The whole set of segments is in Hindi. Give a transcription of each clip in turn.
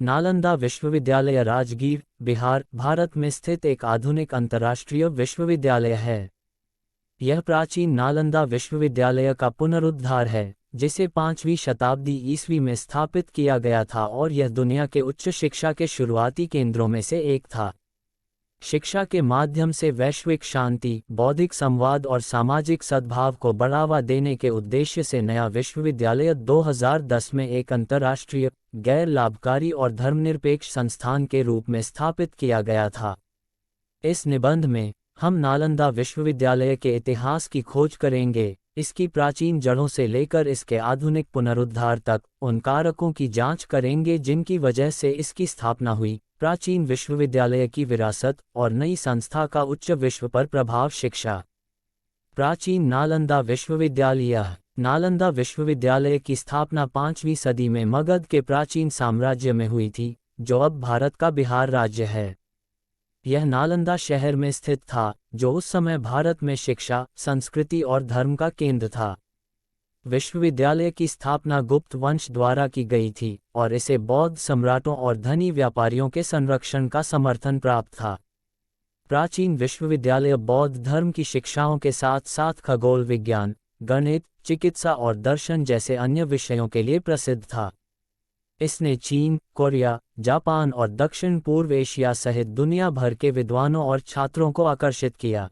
नालंदा विश्वविद्यालय राजगीर, बिहार, भारत में स्थित एक आधुनिक अंतर्राष्ट्रीय विश्वविद्यालय है। यह प्राचीन नालंदा विश्वविद्यालय का पुनरुद्धार है, जिसे 5वीं शताब्दी ईस्वी में स्थापित किया गया था और यह दुनिया के उच्च शिक्षा के शुरुआती केंद्रों में से एक था। शिक्षा के माध्यम से वैश्विक शांति, बौद्धिक संवाद और सामाजिक सद्भाव को बढ़ावा देने के उद्देश्य से नया विश्वविद्यालय 2010 में एक अंतर्राष्ट्रीय, गैर लाभकारी और धर्मनिरपेक्ष संस्थान के रूप में स्थापित किया गया था। इस निबंध में हम नालंदा विश्वविद्यालय के इतिहास की खोज करेंगे, इसकी प्राचीन जड़ों से लेकर इसके आधुनिक पुनरुद्धार तक, उन कारकों की जांच करेंगे जिनकी वजह से इसकी स्थापना हुई, प्राचीन विश्वविद्यालय की विरासत और नई संस्था का उच्च विश्व पर प्रभाव। शिक्षा। प्राचीन नालंदा विश्वविद्यालय। नालंदा विश्वविद्यालय की स्थापना 5वीं सदी में मगध के प्राचीन साम्राज्य में हुई थी, जो अब भारत का बिहार राज्य है। यह नालंदा शहर में स्थित था, जो उस समय भारत में शिक्षा, संस्कृति और धर्म का केंद्र था। विश्वविद्यालय की स्थापना गुप्त वंश द्वारा की गई थी और इसे बौद्ध सम्राटों और धनी व्यापारियों के संरक्षण का समर्थन प्राप्त था। प्राचीन विश्वविद्यालय बौद्ध धर्म की शिक्षाओं के साथ साथ खगोल विज्ञान, गणित, चिकित्सा और दर्शन जैसे अन्य विषयों के लिए प्रसिद्ध था। इसने चीन, कोरिया, जापान और दक्षिण पूर्व एशिया सहित दुनिया भर के विद्वानों और छात्रों को आकर्षित किया।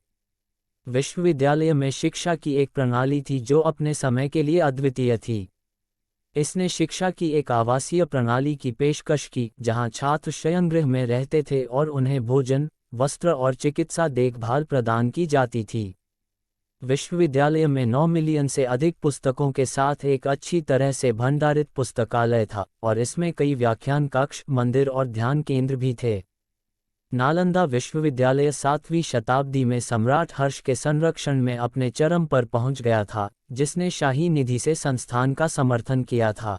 विश्वविद्यालय में शिक्षा की एक प्रणाली थी जो अपने समय के लिए अद्वितीय थी। इसने शिक्षा की एक आवासीय प्रणाली की पेशकश की, जहां छात्र शयनगृह में रहते थे और उन्हें भोजन, वस्त्र और चिकित्सा देखभाल प्रदान की जाती थी। विश्वविद्यालय में 9 मिलियन से अधिक पुस्तकों के साथ एक अच्छी तरह से भंडारित पुस्तकालय था और इसमें कई व्याख्यान कक्ष, मंदिर और ध्यान केंद्र भी थे। नालंदा विश्वविद्यालय 7वीं शताब्दी में सम्राट हर्ष के संरक्षण में अपने चरम पर पहुंच गया था, जिसने शाही निधि से संस्थान का समर्थन किया था।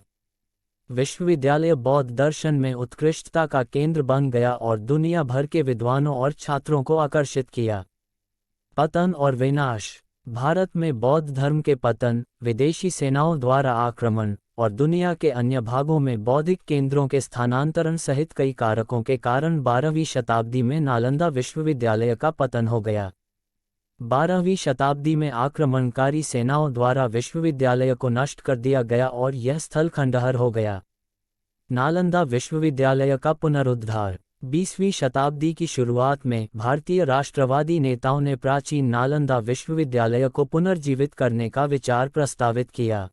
विश्वविद्यालय बौद्ध दर्शन में उत्कृष्टता का केंद्र बन गया और दुनिया भर के विद्वानों और छात्रों को आकर्षित किया। पतन और विनाश। भारत में बौद्ध धर्म के पतन, विदेशी सेनाओं द्वारा आक्रमण और दुनिया के अन्य भागों में बौद्धिक केंद्रों के स्थानांतरण सहित कई कारकों के कारण 12वीं शताब्दी में नालंदा विश्वविद्यालय का पतन हो गया। 12वीं शताब्दी में आक्रमणकारी सेनाओं द्वारा विश्वविद्यालय को नष्ट कर दिया गया और यह स्थल खंडहर हो गया। नालंदा विश्वविद्यालय का पुनरुद्धार। 20वीं शताब्दी की शुरुआत में भारतीय राष्ट्रवादी नेताओं ने प्राचीन नालंदा विश्वविद्यालय को पुनर्जीवित करने का विचार प्रस्तावित किया।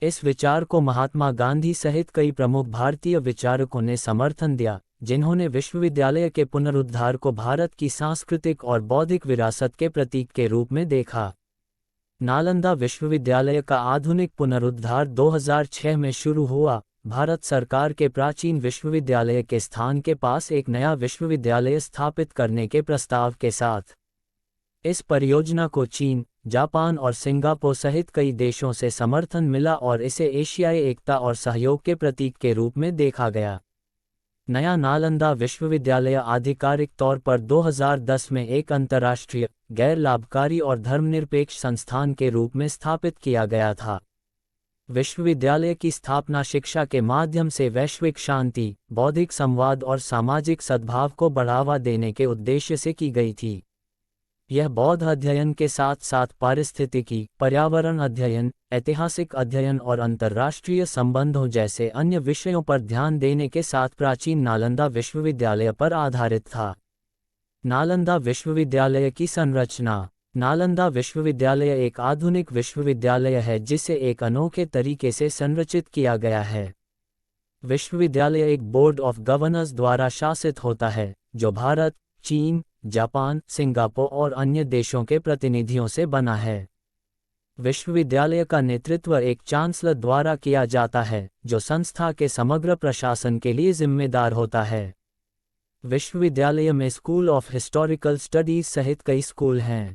इस विचार को महात्मा गांधी सहित कई प्रमुख भारतीय विचारकों ने समर्थन दिया, जिन्होंने विश्वविद्यालय के पुनरुद्धार को भारत की सांस्कृतिक और बौद्धिक विरासत के प्रतीक के रूप में देखा। नालंदा विश्वविद्यालय का आधुनिक पुनरुद्धार 2006 में शुरू हुआ। भारत सरकार के प्राचीन विश्वविद्यालय के स्थान के पास एक नया विश्वविद्यालय स्थापित करने के प्रस्ताव के साथ। इस परियोजना को चीन, जापान और सिंगापुर सहित कई देशों से समर्थन मिला और इसे एशियाई एकता और सहयोग के प्रतीक के रूप में देखा गया। नया नालंदा विश्वविद्यालय आधिकारिक तौर पर 2010 में एक अंतर्राष्ट्रीय, गैर लाभकारी और धर्मनिरपेक्ष संस्थान के रूप में स्थापित किया गया था। विश्वविद्यालय की स्थापना शिक्षा के माध्यम से वैश्विक शांति, बौद्धिक संवाद और सामाजिक सद्भाव को बढ़ावा देने के उद्देश्य से की गई थी। यह बौद्ध अध्ययन के साथ साथ पारिस्थितिकी, पर्यावरण अध्ययन, ऐतिहासिक अध्ययन और अंतर्राष्ट्रीय संबंधों जैसे अन्य विषयों पर ध्यान देने के साथ प्राचीन नालंदा विश्वविद्यालय पर आधारित था। नालंदा विश्वविद्यालय की संरचना। नालंदा विश्वविद्यालय एक आधुनिक विश्वविद्यालय है जिसे एक अनोखे तरीके से संरचित किया गया है। विश्वविद्यालय एक बोर्ड ऑफ गवर्नर्स द्वारा शासित होता है, जो भारत, चीन, जापान, सिंगापुर और अन्य देशों के प्रतिनिधियों से बना है। विश्वविद्यालय का नेतृत्व एक चांसलर द्वारा किया जाता है, जो संस्था के समग्र प्रशासन के लिए जिम्मेदार होता है। विश्वविद्यालय में स्कूल ऑफ हिस्टोरिकल स्टडीज सहित कई स्कूल हैं।